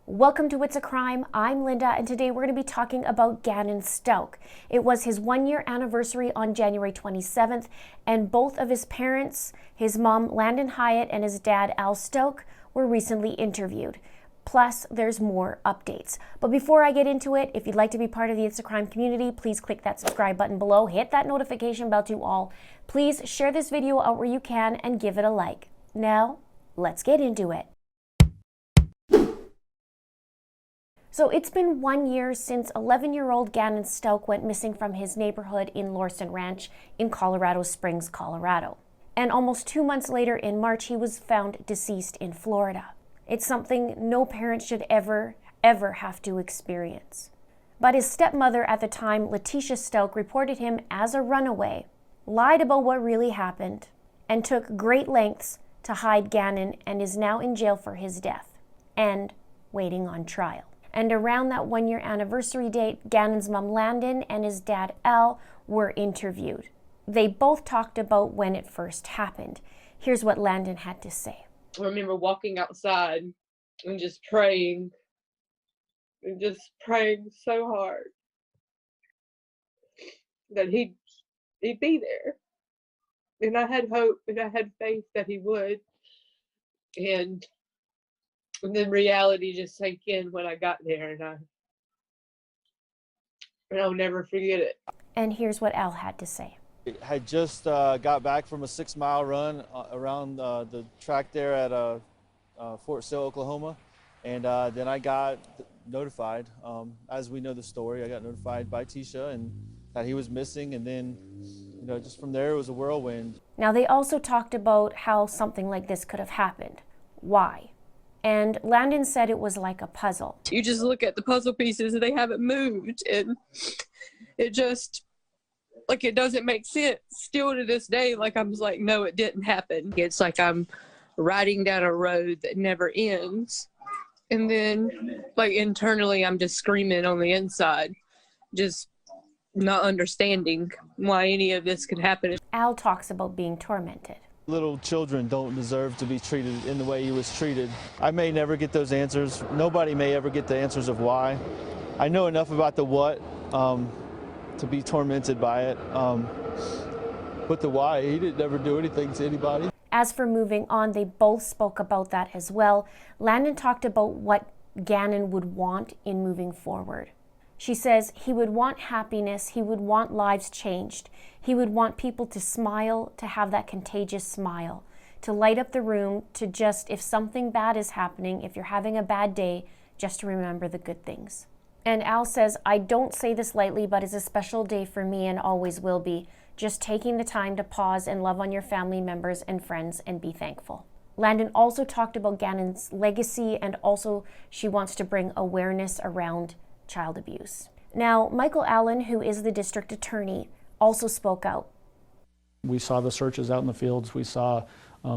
Welcome to It's a Crime. I'm Linda, and today we're going to be talking about Gannon Stauch. It was his one-year anniversary on January 27th, and both of his parents, his mom Landen Hiott and his dad Al Stauch, were recently interviewed. Plus, there's more updates. But before I get into it, if you'd like to be part of the It's a Crime community, please click that subscribe button below, hit that notification bell to all. Please share this video out where you can and give it a like. Now, let's get into it. So it's been 1 year since 11-year-old Gannon Stauch went missing from his neighborhood in Lorson Ranch in Colorado Springs, Colorado. And almost 2 months later in March, he was found deceased in Florida. It's something no parent should ever have to experience. But his stepmother at the time, Letecia Stauch, reported him as a runaway, lied about what really happened, and took great lengths to hide Gannon, and is now in jail for his death and waiting on trial. And around that 1 year anniversary date, Gannon's mom Landen and his dad Al were interviewed. They both talked about when it first happened. Here's what Landen had to say. I remember walking outside and just praying so hard that he'd be there. And I had hope and I had faith that he would. And then reality just sank in when I got there, and I'll never forget it. And here's what Al had to say. I had just got back from a 6-mile run around the track there at Fort Sill, Oklahoma, and then I got notified. As we know the story, I got notified by Tisha and that he was missing, and then just from there it was a whirlwind. Now they also talked about how something like this could have happened. Why? And Landen said it was like a puzzle. You just look at the puzzle pieces and they haven't moved, and it just, like, it doesn't make sense. Still to this day, like, I'm just like, no, it didn't happen. It's like I'm riding down a road that never ends. And then, like, internally, I'm just screaming on the inside, just not understanding why any of this could happen. Al talks about being tormented. Little children don't deserve to be treated in the way he was treated. I may never get those answers. Nobody may ever get the answers of why. I know enough about the what to be tormented by it. But the why, he didn't ever do anything to anybody. As for moving on, they both spoke about that as well. Landen talked about what Gannon would want in moving forward. She says he would want happiness, he would want lives changed. He would want people to smile, to have that contagious smile, to light up the room, to just, if something bad is happening, if you're having a bad day, just to remember the good things. And Al says, I don't say this lightly, but it's a special day for me and always will be. Just taking the time to pause and love on your family members and friends and be thankful. Landen also talked about Gannon's legacy, and also she wants to bring awareness around child abuse. Now, Michael Allen, who is the district attorney, also spoke out. We saw the searches out in the fields. We saw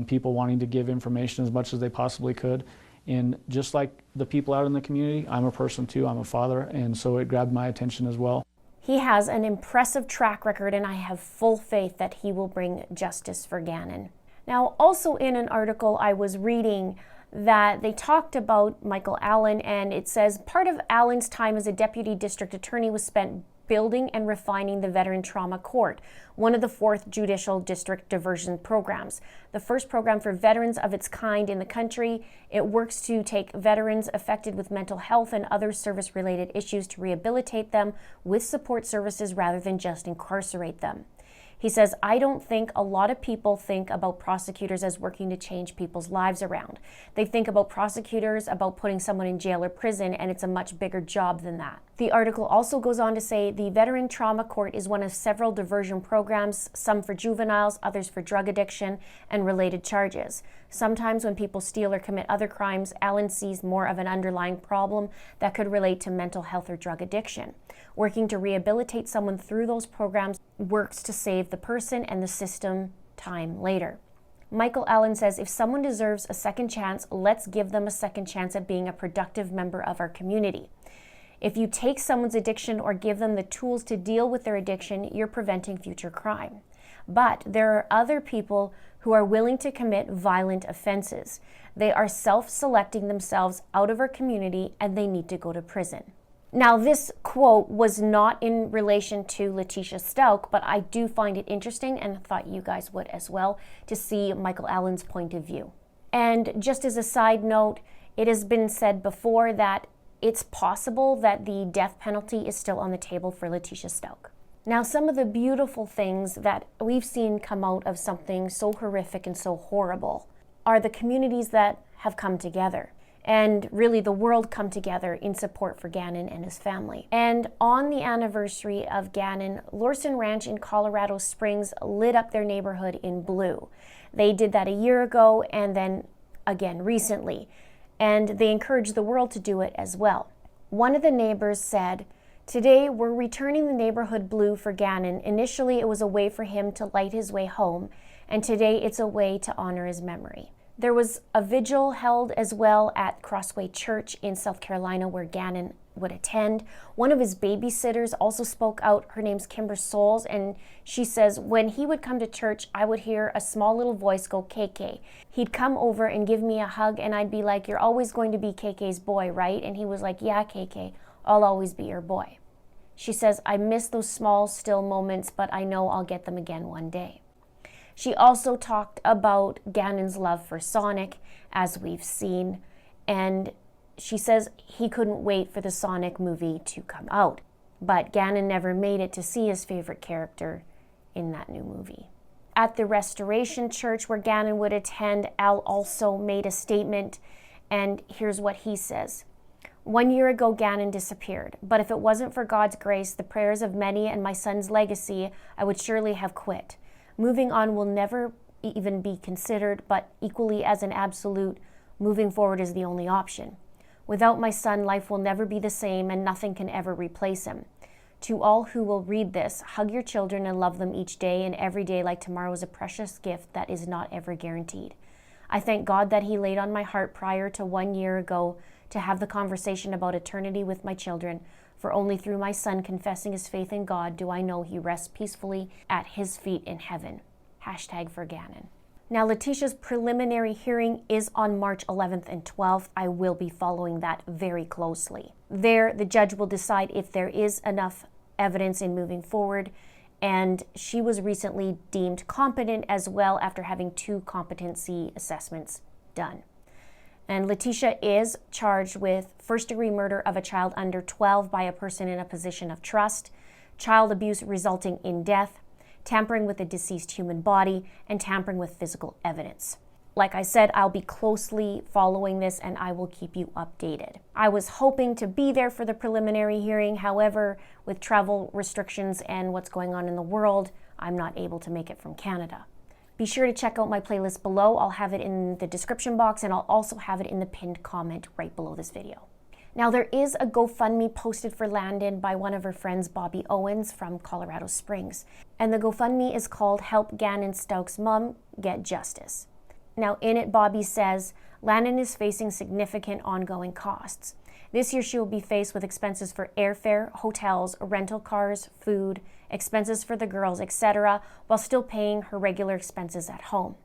people wanting to give information as much as they possibly could. And just like the people out in the community, I'm a person too, I'm a father, and so it grabbed my attention as well. He has an impressive track record, and I have full faith that he will bring justice for Gannon. Now, also in an article I was reading that they talked about Michael Allen, and it says part of Allen's time as a deputy district attorney was spent building and refining the Veteran Trauma Court, one of the 4th Judicial District Diversion programs, the first program for veterans of its kind in the country. It works to take veterans affected with mental health and other service-related issues to rehabilitate them with support services rather than just incarcerate them. He says, I don't think a lot of people think about prosecutors as working to change people's lives around. They think about prosecutors, about putting someone in jail or prison, and it's a much bigger job than that. The article also goes on to say the Veteran Trauma Court is one of several diversion programs, some for juveniles, others for drug addiction and related charges. Sometimes when people steal or commit other crimes, Allen sees more of an underlying problem that could relate to mental health or drug addiction. Working to rehabilitate someone through those programs works to save the person and the system time later. Michael Allen says, if someone deserves a second chance, let's give them a second chance at being a productive member of our community. If you take someone's addiction or give them the tools to deal with their addiction, you're preventing future crime. But there are other people who are willing to commit violent offenses. They are self-selecting themselves out of our community and they need to go to prison. Now, this quote was not in relation to Letecia Stauch, but I do find it interesting and thought you guys would as well to see Michael Allen's point of view. And just as a side note, it has been said before that it's possible that the death penalty is still on the table for Letecia Stauch. Now, some of the beautiful things that we've seen come out of something so horrific and so horrible are the communities that have come together, and really the world come together in support for Gannon and his family. And on the anniversary of Gannon, Lorson Ranch in Colorado Springs lit up their neighborhood in blue. They did that a year ago and then again recently, and they encouraged the world to do it as well. One of the neighbors said, "Today we're returning the neighborhood blue for Gannon. Initially it was a way for him to light his way home, and today it's a way to honor his memory." There was a vigil held as well at Crossway Church in South Carolina where Gannon would attend. One of his babysitters also spoke out. Her name's Kimber Souls, and she says, "When he would come to church, I would hear a small little voice go, 'KK. He'd come over and give me a hug, and I'd be like, 'You're always going to be KK's boy, right?' And he was like, 'Yeah, KK, I'll always be your boy.'" She says, "I miss those small, still moments, but I know I'll get them again one day." She also talked about Gannon's love for Sonic, as we've seen, and she says he couldn't wait for the Sonic movie to come out. But Gannon never made it to see his favorite character in that new movie. At the Restoration Church where Gannon would attend, Al also made a statement, and here's what he says. "1 year ago, Gannon disappeared, but if it wasn't for God's grace, the prayers of many, and my son's legacy, I would surely have quit. Moving on will never even be considered, but equally as an absolute, moving forward is the only option. Without my son, life will never be the same and nothing can ever replace him. To all who will read this, hug your children and love them each day and every day like tomorrow is a precious gift that is not ever guaranteed. I thank God that he laid on my heart prior to 1 year ago to have the conversation about eternity with my children, for only through my son confessing his faith in God do I know he rests peacefully at his feet in heaven. #for Gannon." Now, Letecia's preliminary hearing is on March 11th and 12th. I will be following that very closely. There, the judge will decide if there is enough evidence in moving forward, and she was recently deemed competent as well after having 2 competency assessments done. And Letecia is charged with first-degree murder of a child under 12 by a person in a position of trust, child abuse resulting in death, tampering with a deceased human body, and tampering with physical evidence. Like I said, I'll be closely following this and I will keep you updated. I was hoping to be there for the preliminary hearing. However, with travel restrictions and what's going on in the world, I'm not able to make it from Canada. Be sure to check out my playlist below. I'll have it in the description box and I'll also have it in the pinned comment right below this video. Now, there is a GoFundMe posted for Landen by one of her friends, Bobby Owens from Colorado Springs. And the GoFundMe is called Help Gannon Stauch's Mom Get Justice. Now, in it, Bobby says, Landen is facing significant ongoing costs. This year, she will be faced with expenses for airfare, hotels, rental cars, food, expenses for the girls, etc., while still paying her regular expenses at home.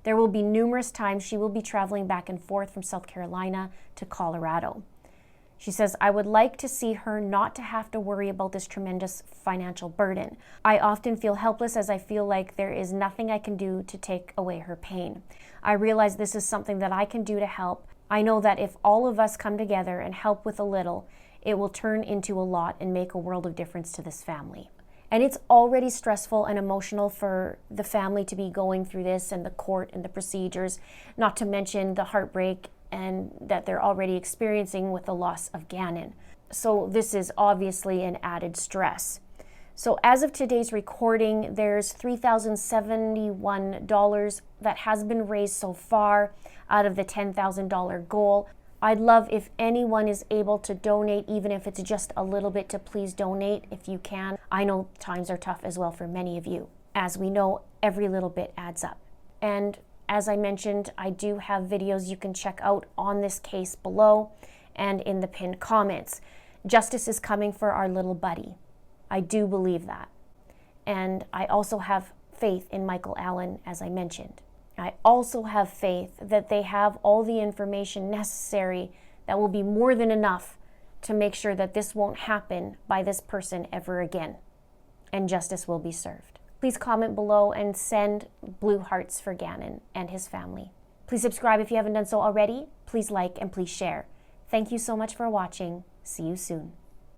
There will be numerous times she will be traveling back and forth from South Carolina to Colorado. She says, I would like to see her not to have to worry about this tremendous financial burden. I often feel helpless as I feel like there is nothing I can do to take away her pain. I realize this is something that I can do to help. I know that if all of us come together and help with a little, it will turn into a lot and make a world of difference to this family. And it's already stressful and emotional for the family to be going through this and the court and the procedures, not to mention the heartbreak and that they're already experiencing with the loss of Gannon. So this is obviously an added stress. So as of today's recording, there's $3,071 that has been raised so far out of the $10,000 goal. I'd love if anyone is able to donate, even if it's just a little bit, to please donate if you can. I know times are tough as well for many of you. As we know, every little bit adds up. And as I mentioned, I do have videos you can check out on this case below and in the pinned comments. Justice is coming for our little buddy. I do believe that. And I also have faith in Michael Allen, as I mentioned. I also have faith that they have all the information necessary that will be more than enough to make sure that this won't happen by this person ever again, and justice will be served. Please comment below and send blue hearts for Gannon and his family. Please subscribe if you haven't done so already. Please like and please share. Thank you so much for watching. See you soon.